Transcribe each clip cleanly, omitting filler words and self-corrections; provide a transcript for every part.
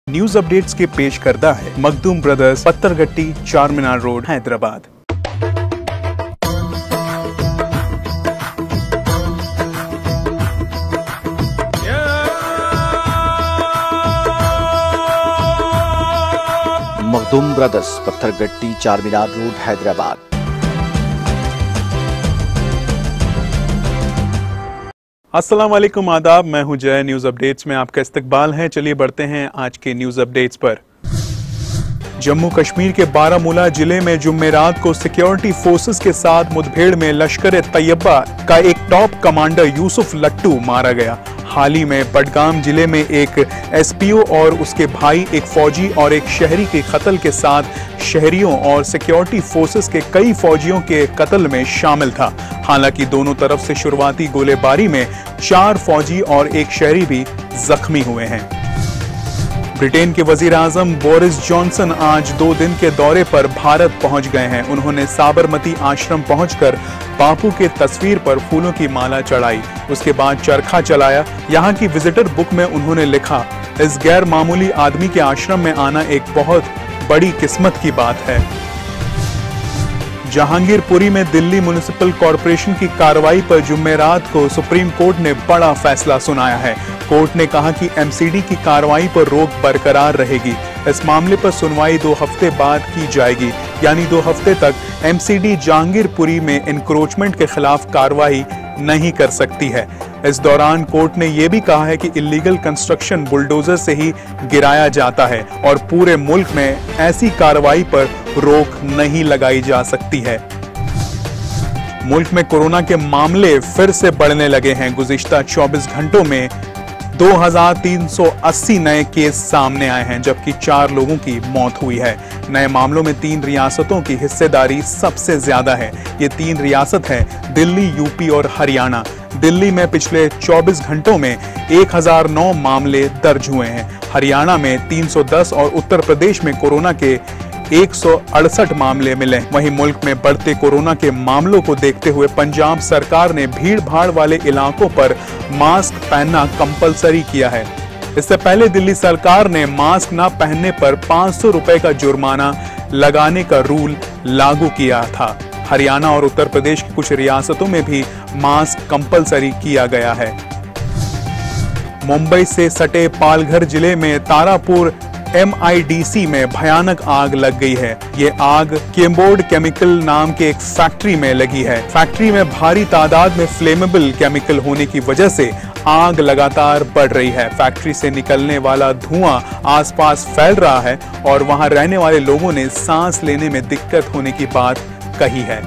News updates के पेश करता है Makhdoom brothers, Pathergatti, Charminar road, Hyderabad. Makhdoom brothers, Pathergatti, Charminar road, Hyderabad. अस्सलाम वालेकुम, आदाब। मैं हूं जय। न्यूज अपडेट्स में आपका इस्तकबाल है। चलिए बढ़ते हैं आज के न्यूज अपडेट्स पर। जम्मू कश्मीर के बारामूला जिले में जुम्मेरात को सिक्योरिटी फोर्सेस के साथ मुठभेड़ में लश्कर तैयबा का एक टॉप कमांडर यूसुफ लट्टू मारा गया। हाल ही में बडगाम जिले में एक एसपीओ और उसके भाई, एक फौजी और एक शहरी के कत्ल के साथ शहरियों और सिक्योरिटी फोर्सेस के कई फौजियों के कत्ल में शामिल था। हालांकि दोनों तरफ से शुरुआती गोलीबारी में 4 फौजी और एक शहरी भी जख्मी हुए हैं। ब्रिटेन के वजीर आजम बोरिस जॉनसन आज 2 दिन के दौरे पर भारत पहुंच गए हैं। उन्होंने साबरमती आश्रम पहुंचकर बापू के तस्वीर पर फूलों की माला चढ़ाई। उसके बाद चरखा चलाया। यहाँ की विजिटर बुक में उन्होंने लिखा, इस गैर मामूली आदमी के आश्रम में आना एक बहुत बड़ी किस्मत की बात है। जहांगीरपुरी में दिल्ली म्युनिसिपल कॉरपोरेशन की कार्रवाई पर जुम्मेरात को सुप्रीम कोर्ट ने बड़ा फैसला सुनाया है। कोर्ट ने कहा कि एमसीडी की कार्रवाई पर रोक बरकरार रहेगी। इस मामले पर सुनवाई 2 हफ्ते बाद की जाएगी, यानी 2 हफ्ते तक एमसीडी जहांगीरपुरी में इंक्रोचमेंट के खिलाफ कार्रवाई नहीं कर सकती है। इस दौरान कोर्ट ने यह भी कहा है कि इलीगल कंस्ट्रक्शन बुलडोजर से ही गिराया जाता है और पूरे मुल्क में ऐसी कार्रवाई पर रोक नहीं लगाई जा सकती है। मुल्क में कोरोना के मामले फिर से बढ़ने लगे हैं। गुज़िश्ता 24 घंटों में 2380 नए केस सामने आए हैं, जबकि 4 लोगों की मौत हुई है। नए मामलों में 3 रियासतों की हिस्सेदारी सबसे ज्यादा है। ये 3 रियासत हैं दिल्ली, यूपी और हरियाणा। दिल्ली में पिछले 24 घंटों में 1009 मामले दर्ज हुए हैं। हरियाणा में 310 और उत्तर प्रदेश में कोरोना के 168 मामले मिले। वहीं मुल्क में बढ़ते कोरोना के मामलों को देखते हुए पंजाब सरकार ने भीड़ भाड़ वाले इलाकों पर मास्क पहनना कंपलसरी किया है। इससे पहले दिल्ली सरकार ने मास्क न पहनने पर 500 रुपए का जुर्माना लगाने का रूल लागू किया था। हरियाणा और उत्तर प्रदेश की कुछ रियासतों में भी मास्क कंपलसरी किया गया है। मुंबई से सटे पालघर जिले में तारापुर MIDC में भयानक आग लग गई है। ये आग केम्बोर्ड केमिकल नाम के एक फैक्ट्री में लगी है। फैक्ट्री में भारी तादाद में फ्लेमेबल केमिकल होने की वजह से आग लगातार बढ़ रही है। फैक्ट्री से निकलने वाला धुआं आसपास फैल रहा है और वहां रहने वाले लोगों ने सांस लेने में दिक्कत होने की बात कही है।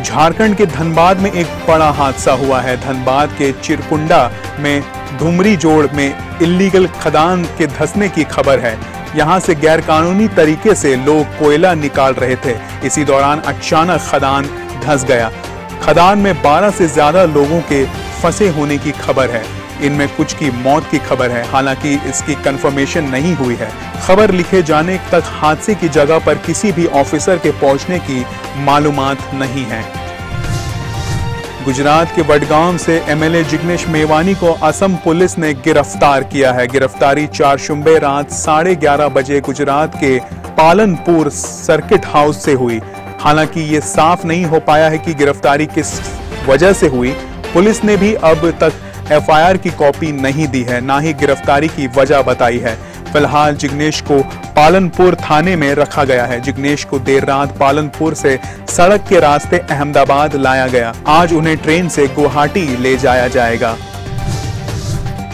झारखंड के धनबाद में एक बड़ा हादसा हुआ है। धनबाद के चिरकुंडा में धुमरी जोड़ में इल्लीगल खदान के धंसने की खबर है। यहां से गैरकानूनी तरीके से लोग कोयला निकाल रहे थे। इसी दौरान अचानक खदान धंस गया। खदान में 12 से ज्यादा लोगों के फंसे होने की खबर है। इनमें कुछ की मौत की खबर है, हालांकि इसकी कंफर्मेशन नहीं हुई है। खबर लिखे जाने तक हादसे की जगह पर किसी भी ऑफिसर के पहुंचने की मालूमात नहीं है। गुजरात के वडगाम से MLA जिग्नेश मेवानी को असम पुलिस ने गिरफ्तार किया है। गिरफ्तारी 4 शुम्बे रात 11:30 बजे गुजरात के पालनपुर सर्किट हाउस से हुई। हालांकि ये साफ नहीं हो पाया है कि गिरफ्तारी किस वजह से हुई। पुलिस ने भी अब तक FIR की कॉपी नहीं दी है, ना ही गिरफ्तारी की वजह बताई है। फिलहाल जिग्नेश को पालनपुर थाने में रखा गया है। जिग्नेश को देर रात पालनपुर से सड़क के रास्ते अहमदाबाद लाया गया। आज उन्हें ट्रेन से गुवाहाटी ले जाया जाएगा।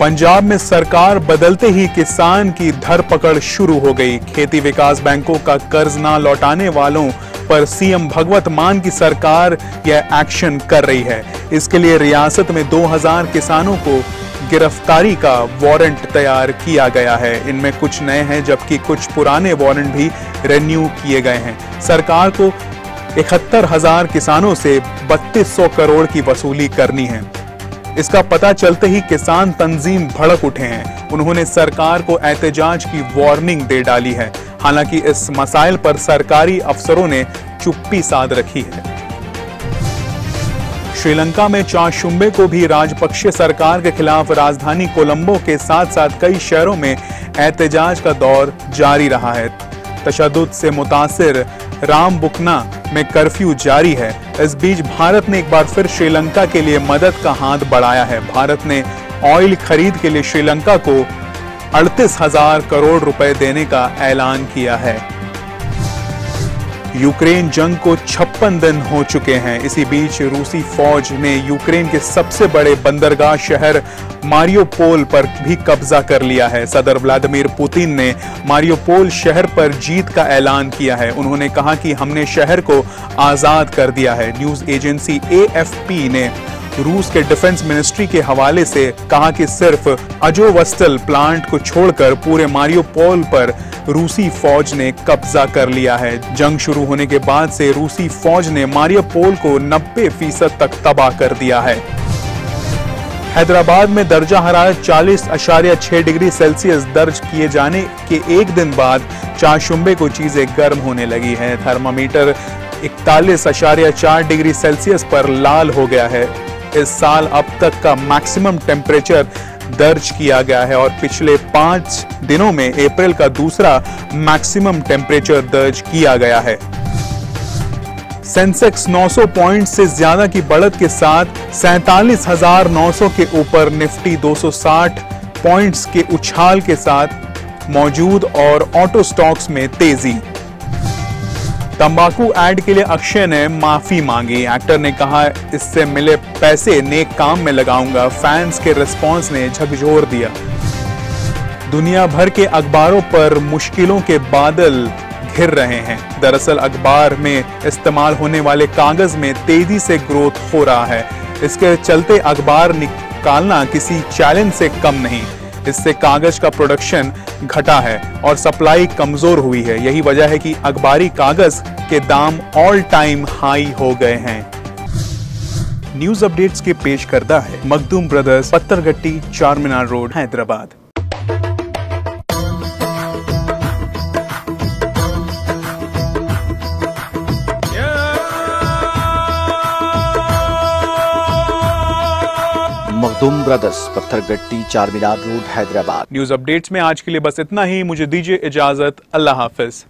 पंजाब में सरकार बदलते ही किसान की धरपकड़ शुरू हो गई। खेती विकास बैंकों का कर्ज न लौटाने वालों पर CM भगवत मान की सरकार यह एक्शन कर रही है। इसके लिए रियासत में 2000 किसानों को गिरफ्तारी का वारंट तैयार किया गया है। इनमें कुछ नए हैं, जबकि कुछ पुराने वारंट भी रिन्यू किए गए हैं। सरकार को 71,000 किसानों से 3200 करोड़ की वसूली करनी है। इसका पता चलते ही किसान तंजीम भड़क उठे हैं। उन्होंने सरकार को एहतजाज की वार्निंग दे डाली है। हालांकि इस मसाइल पर सरकारी अफसरों ने चुप्पी साध रखी है। श्रीलंका में 4 शुम्बे को भी राजपक्षे सरकार के खिलाफ राजधानी कोलंबो के साथ साथ कई शहरों में एहतजाज का दौर जारी रहा है। तशद्दुद से मुतासिर रामबुकना में कर्फ्यू जारी है। इस बीच भारत ने एक बार फिर श्रीलंका के लिए मदद का हाथ बढ़ाया है। भारत ने ऑयल खरीद के लिए श्रीलंका को 38,000 करोड़ रुपए देने का ऐलान किया है। यूक्रेन जंग को 56 दिन हो चुके हैं। इसी बीच रूसी फौज ने यूक्रेन के सबसे बड़े बंदरगाह शहर मारियोपोल पर भी कब्जा कर लिया है। सदर व्लादिमीर पुतिन ने मारियोपोल शहर पर जीत का ऐलान किया है। उन्होंने कहा कि हमने शहर को आजाद कर दिया है। न्यूज एजेंसी AFP ने रूस के डिफेंस मिनिस्ट्री के हवाले से कहा कि सिर्फ अजोवस्टल प्लांट को छोड़कर पूरे मारियोपोल पर रूसी फौज ने कब्जा कर लिया है। जंग शुरू होने के बाद से रूसी फौज ने मारियोपोल को 90% तक तबाह कर दिया है। हैदराबाद में दर्जा हरारत 40.6 डिग्री सेल्सियस दर्ज किए जाने के एक दिन बाद चारशुम्बे को चीजें गर्म होने लगी है। थर्मामीटर 41.4 डिग्री सेल्सियस पर लाल हो गया है। इस साल अब तक का मैक्सिमम टेम्परेचर दर्ज किया गया है और पिछले 5 दिनों में अप्रैल का दूसरा मैक्सिमम टेम्परेचर दर्ज किया गया है। सेंसेक्स 900 पॉइंट से ज्यादा की बढ़त के साथ 47,900 के ऊपर, निफ्टी 260 पॉइंट्स के उछाल के साथ मौजूद और ऑटो स्टॉक्स में तेजी। तंबाकू ऐड के लिए अक्षय ने माफी मांगी। एक्टर ने कहा, इससे मिले पैसे नेक काम में लगाऊंगा। फैंस के रिस्पांस ने झकझोर दिया। दुनिया भर के अखबारों पर मुश्किलों के बादल घिर रहे हैं। दरअसल अखबार में इस्तेमाल होने वाले कागज में तेजी से ग्रोथ हो रहा है। इसके चलते अखबार निकालना किसी चैलेंज से कम नहीं। इससे कागज का प्रोडक्शन घटा है और सप्लाई कमजोर हुई है। यही वजह है कि अखबारी कागज के दाम ऑल टाइम हाई हो गए हैं। न्यूज अपडेट्स के पेश करता है Makhdoom brothers, Pathergatti, Charminar road, Hyderabad. Makhdoom brothers, Pathergatti, Charminar road, Hyderabad. News updates में आज के लिए बस इतना ही। मुझे दीजिए इजाजत। अल्लाह हाफिज।